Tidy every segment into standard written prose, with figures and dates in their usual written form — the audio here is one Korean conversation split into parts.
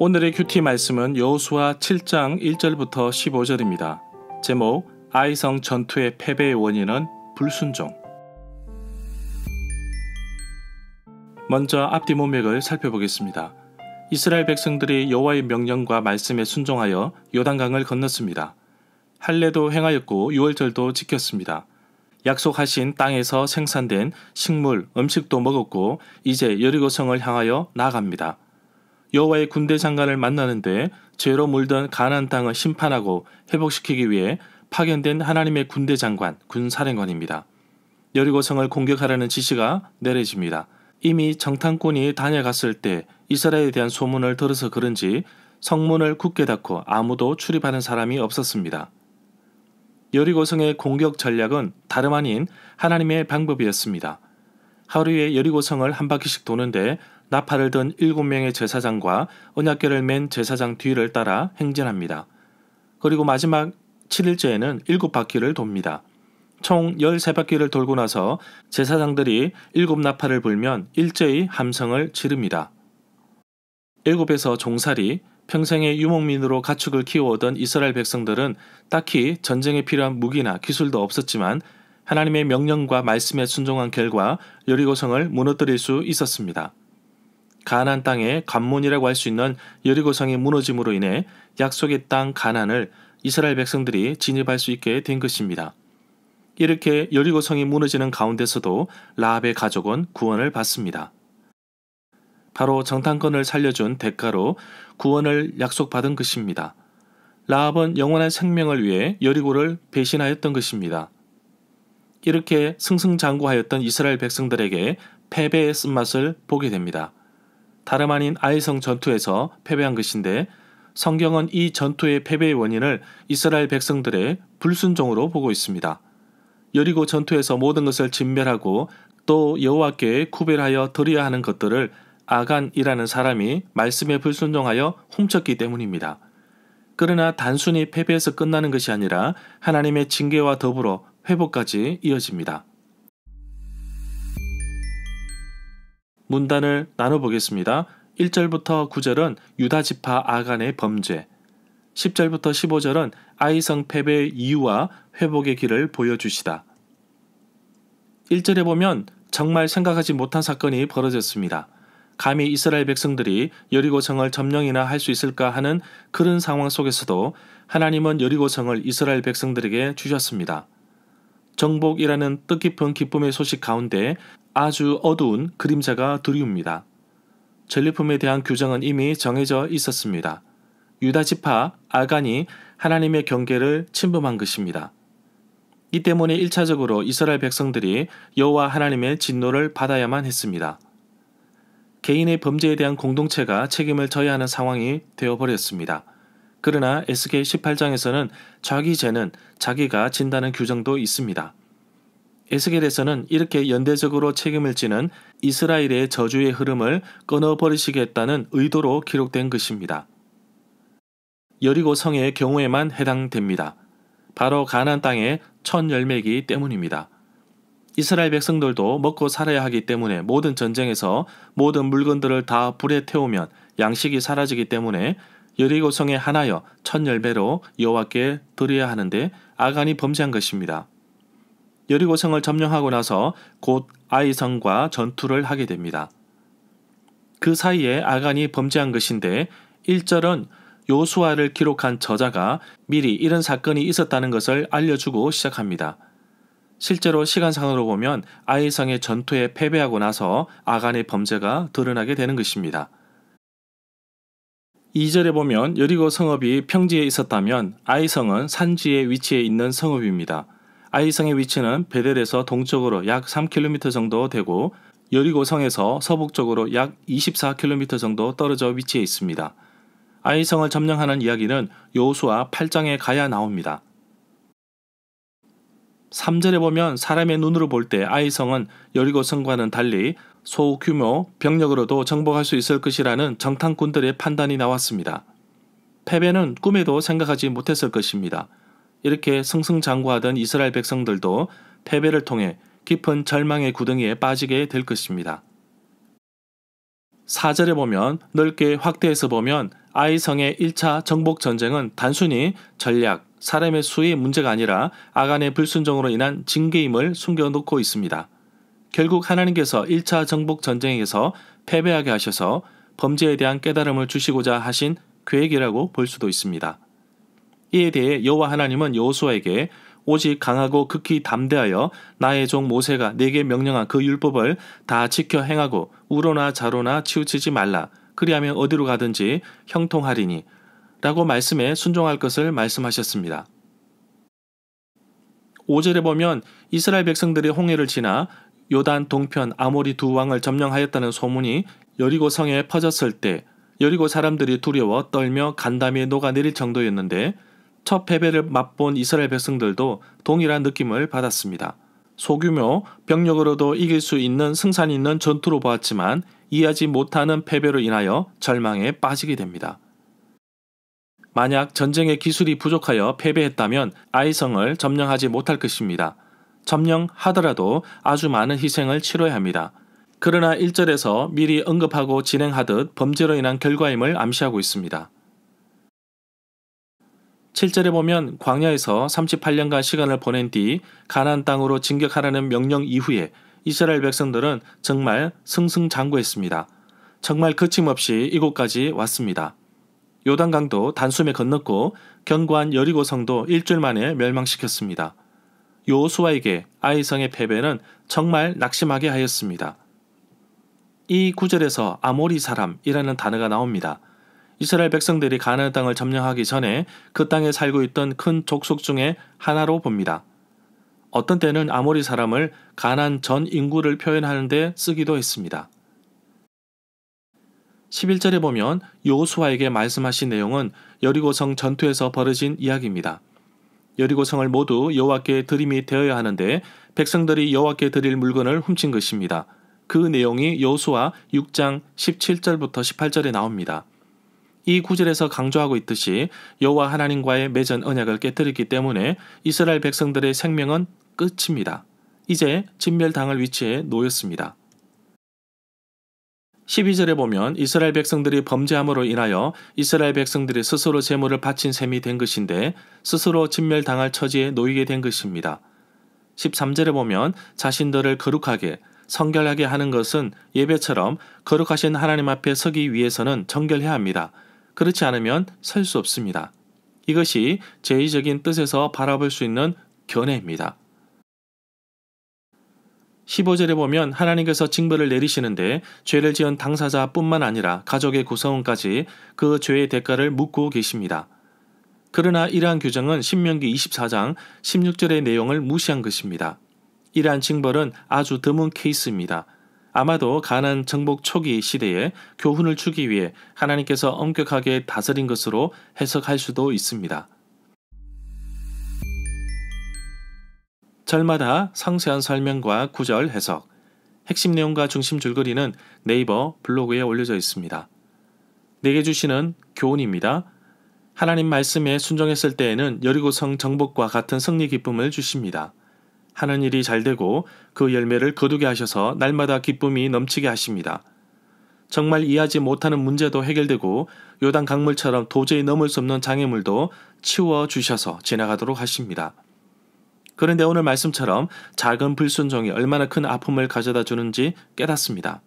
오늘의 큐티 말씀은 여호수아 7장 1절부터 15절입니다. 제목 아이성 전투의 패배의 원인은 불순종. 먼저 앞뒤 문맥을 살펴보겠습니다. 이스라엘 백성들이 여호와의 명령과 말씀에 순종하여 요단강을 건넜습니다. 할례도 행하였고 유월절도 지켰습니다. 약속하신 땅에서 생산된 식물, 음식도 먹었고 이제 여리고성을 향하여 나아갑니다. 여호와의 군대 장관을 만나는데 죄로 물든 가나안 땅을 심판하고 회복시키기 위해 파견된 하나님의 군대 장관, 군사령관입니다. 여리고성을 공격하라는 지시가 내려집니다. 이미 정탐꾼이 다녀갔을 때 이스라엘에 대한 소문을 들어서 그런지 성문을 굳게 닫고 아무도 출입하는 사람이 없었습니다. 여리고성의 공격 전략은 다름 아닌 하나님의 방법이었습니다. 하루에 여리고성을 한 바퀴씩 도는데 나팔을 든 7명의 제사장과 언약궤를 맨 제사장 뒤를 따라 행진합니다. 그리고 마지막 7일째에는 7바퀴를 돕니다. 총 13바퀴를 돌고 나서 제사장들이 7나팔을 불면 일제히 함성을 지릅니다. 애굽에서 종살이, 평생의 유목민으로 가축을 키워오던 이스라엘 백성들은 딱히 전쟁에 필요한 무기나 기술도 없었지만 하나님의 명령과 말씀에 순종한 결과 여리고성을 무너뜨릴 수 있었습니다. 가나안 땅의 관문이라고 할 수 있는 여리고성이 무너짐으로 인해 약속의 땅 가나안을 이스라엘 백성들이 진입할 수 있게 된 것입니다. 이렇게 여리고성이 무너지는 가운데서도 라합의 가족은 구원을 받습니다. 바로 정탐꾼을 살려준 대가로 구원을 약속받은 것입니다. 라합은 영원한 생명을 위해 여리고를 배신하였던 것입니다. 이렇게 승승장구하였던 이스라엘 백성들에게 패배의 쓴맛을 보게 됩니다. 다름 아닌 아이성 전투에서 패배한 것인데 성경은 이 전투의 패배의 원인을 이스라엘 백성들의 불순종으로 보고 있습니다. 여리고 전투에서 모든 것을 진멸하고 또 여호와께 구별하여 드려야 하는 것들을 아간이라는 사람이 말씀에 불순종하여 훔쳤기 때문입니다. 그러나 단순히 패배해서 끝나는 것이 아니라 하나님의 징계와 더불어 회복까지 이어집니다. 문단을 나눠보겠습니다. 1절부터 9절은 유다지파 아간의 범죄, 10절부터 15절은 아이성 패배의 이유와 회복의 길을 보여주시다. 1절에 보면 정말 생각하지 못한 사건이 벌어졌습니다. 감히 이스라엘 백성들이 여리고성을 점령이나 할 수 있을까 하는 그런 상황 속에서도 하나님은 여리고성을 이스라엘 백성들에게 주셨습니다. 정복이라는 뜻깊은 기쁨의 소식 가운데 아주 어두운 그림자가 드리웁니다. 전리품에 대한 규정은 이미 정해져 있었습니다. 유다지파 아간이 하나님의 경계를 침범한 것입니다. 이 때문에 1차적으로 이스라엘 백성들이 여호와 하나님의 진노를 받아야만 했습니다. 개인의 범죄에 대한 공동체가 책임을 져야 하는 상황이 되어버렸습니다. 그러나 에스겔 18장에서는 자기 죄는 자기가 진다는 규정도 있습니다. 에스겔에서는 이렇게 연대적으로 책임을 지는 이스라엘의 저주의 흐름을 끊어버리시겠다는 의도로 기록된 것입니다. 여리고 성의 경우에만 해당됩니다. 바로 가나안 땅의 첫 열매이기 때문입니다. 이스라엘 백성들도 먹고 살아야 하기 때문에 모든 전쟁에서 모든 물건들을 다 불에 태우면 양식이 사라지기 때문에 여리고 성에 하나여 첫 열매로 여호와께 드려야 하는데 아간이 범죄한 것입니다. 여리고 성을 점령하고 나서 곧 아이성과 전투를 하게 됩니다. 그 사이에 아간이 범죄한 것인데 1절은 요수아를 기록한 저자가 미리 이런 사건이 있었다는 것을 알려주고 시작합니다. 실제로 시간상으로 보면 아이성의 전투에 패배하고 나서 아간의 범죄가 드러나게 되는 것입니다. 2절에 보면 여리고 성읍이 평지에 있었다면 아이성은 산지에 위치해 있는 성읍입니다. 아이성의 위치는 베델에서 동쪽으로 약 3km 정도 되고 여리고 성에서 서북쪽으로 약 24km 정도 떨어져 위치해 있습니다. 아이성을 점령하는 이야기는 여호수아 8장에 가야 나옵니다. 3절에 보면 사람의 눈으로 볼 때 아이성은 여리고 성과는 달리 소규모 병력으로도 정복할 수 있을 것이라는 정탐꾼들의 판단이 나왔습니다. 패배는 꿈에도 생각하지 못했을 것입니다. 이렇게 승승장구하던 이스라엘 백성들도 패배를 통해 깊은 절망의 구덩이에 빠지게 될 것입니다. 4절에 보면 넓게 확대해서 보면 아이성의 1차 정복 전쟁은 단순히 전략, 사람의 수의 문제가 아니라 아간의 불순종으로 인한 징계임을 숨겨놓고 있습니다. 결국 하나님께서 1차 정복 전쟁에서 패배하게 하셔서 범죄에 대한 깨달음을 주시고자 하신 계획이라고 볼 수도 있습니다. 이에 대해 여호와 하나님은 여호수아에게 오직 강하고 극히 담대하여 나의 종 모세가 내게 명령한 그 율법을 다 지켜 행하고 우로나 좌로나 치우치지 말라. 그리하면 어디로 가든지 형통하리니 라고 말씀에 순종할 것을 말씀하셨습니다. 5절에 보면 이스라엘 백성들이 홍해를 지나 요단 동편 아모리 두 왕을 점령하였다는 소문이 여리고 성에 퍼졌을 때 여리고 사람들이 두려워 떨며 간담이 녹아내릴 정도였는데 첫 패배를 맛본 이스라엘 백성들도 동일한 느낌을 받았습니다. 소규모 병력으로도 이길 수 있는 승산이 있는 전투로 보았지만 이해하지 못하는 패배로 인하여 절망에 빠지게 됩니다. 만약 전쟁의 기술이 부족하여 패배했다면 아이성을 점령하지 못할 것입니다. 점령하더라도 아주 많은 희생을 치러야 합니다. 그러나 1절에서 미리 언급하고 진행하듯 범죄로 인한 결과임을 암시하고 있습니다. 7절에 보면 광야에서 38년간 시간을 보낸 뒤 가나안 땅으로 진격하라는 명령 이후에 이스라엘 백성들은 정말 승승장구했습니다. 정말 거침없이 이곳까지 왔습니다. 요단강도 단숨에 건넜고 견고한 여리고성도 일주일 만에 멸망시켰습니다. 여호수아에게 아이성의 패배는 정말 낙심하게 하였습니다. 이 구절에서 아모리 사람이라는 단어가 나옵니다. 이스라엘 백성들이 가나안 땅을 점령하기 전에 그 땅에 살고 있던 큰 족속 중에 하나로 봅니다. 어떤 때는 아모리 사람을 가나안 전 인구를 표현하는 데 쓰기도 했습니다. 11절에 보면 여호수아에게 말씀하신 내용은 여리고성 전투에서 벌어진 이야기입니다. 여리고성을 모두 여호와께 드림이 되어야 하는데 백성들이 여호와께 드릴 물건을 훔친 것입니다. 그 내용이 여호수아 6장 17절부터 18절에 나옵니다. 이 구절에서 강조하고 있듯이 여호와 하나님과의 맺은 언약을 깨뜨렸기 때문에 이스라엘 백성들의 생명은 끝입니다. 이제 진멸당할 위치에 놓였습니다. 12절에 보면 이스라엘 백성들이 범죄함으로 인하여 이스라엘 백성들이 스스로 제물을 바친 셈이 된 것인데 스스로 진멸당할 처지에 놓이게 된 것입니다. 13절에 보면 자신들을 거룩하게 성결하게 하는 것은 예배처럼 거룩하신 하나님 앞에 서기 위해서는 정결해야 합니다. 그렇지 않으면 설 수 없습니다. 이것이 제의적인 뜻에서 바라볼 수 있는 견해입니다. 15절에 보면 하나님께서 징벌을 내리시는데 죄를 지은 당사자뿐만 아니라 가족의 구성원까지 그 죄의 대가를 묻고 계십니다. 그러나 이러한 규정은 신명기 24장 16절의 내용을 무시한 것입니다. 이러한 징벌은 아주 드문 케이스입니다. 아마도 가나안 정복 초기 시대에 교훈을 주기 위해 하나님께서 엄격하게 다스린 것으로 해석할 수도 있습니다. 절마다 상세한 설명과 구절 해석, 핵심 내용과 중심 줄거리는 네이버 블로그에 올려져 있습니다. 내게 주시는 교훈입니다. 하나님 말씀에 순종했을 때에는 여리고성 정복과 같은 승리 기쁨을 주십니다. 하는 일이 잘 되고 그 열매를 거두게 하셔서 날마다 기쁨이 넘치게 하십니다. 정말 이해하지 못하는 문제도 해결되고 요단 강물처럼 도저히 넘을 수 없는 장애물도 치워주셔서 지나가도록 하십니다. 그런데 오늘 말씀처럼 작은 불순종이 얼마나 큰 아픔을 가져다 주는지 깨닫습니다.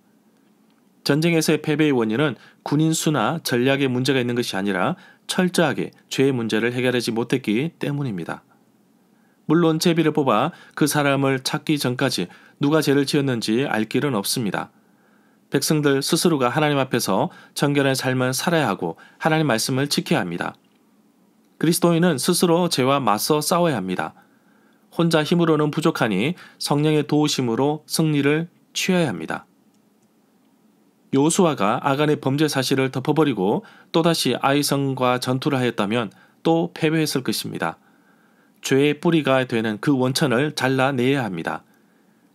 전쟁에서의 패배의 원인은 군인 수나 전략의 문제가 있는 것이 아니라 철저하게 죄의 문제를 해결하지 못했기 때문입니다. 물론 제비를 뽑아 그 사람을 찾기 전까지 누가 죄를 지었는지 알 길은 없습니다. 백성들 스스로가 하나님 앞에서 정결한 삶을 살아야 하고 하나님 말씀을 지켜야 합니다. 그리스도인은 스스로 죄와 맞서 싸워야 합니다. 혼자 힘으로는 부족하니 성령의 도우심으로 승리를 취해야 합니다. 여호수아가 아간의 범죄 사실을 덮어버리고 또다시 아이성과 전투를 하였다면 또 패배했을 것입니다. 죄의 뿌리가 되는 그 원천을 잘라내야 합니다.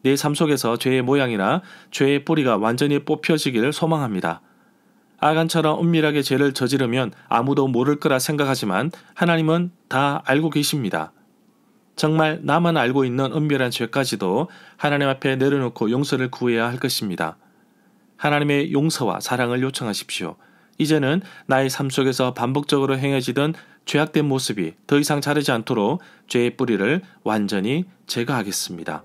내 삶 속에서 죄의 모양이나 죄의 뿌리가 완전히 뽑혀지기를 소망합니다. 아간처럼 은밀하게 죄를 저지르면 아무도 모를 거라 생각하지만 하나님은 다 알고 계십니다. 정말 나만 알고 있는 은밀한 죄까지도 하나님 앞에 내려놓고 용서를 구해야 할 것입니다. 하나님의 용서와 사랑을 요청하십시오. 이제는 나의 삶 속에서 반복적으로 행해지던 죄악된 모습이 더 이상 자르지 않도록 죄의 뿌리를 완전히 제거하겠습니다.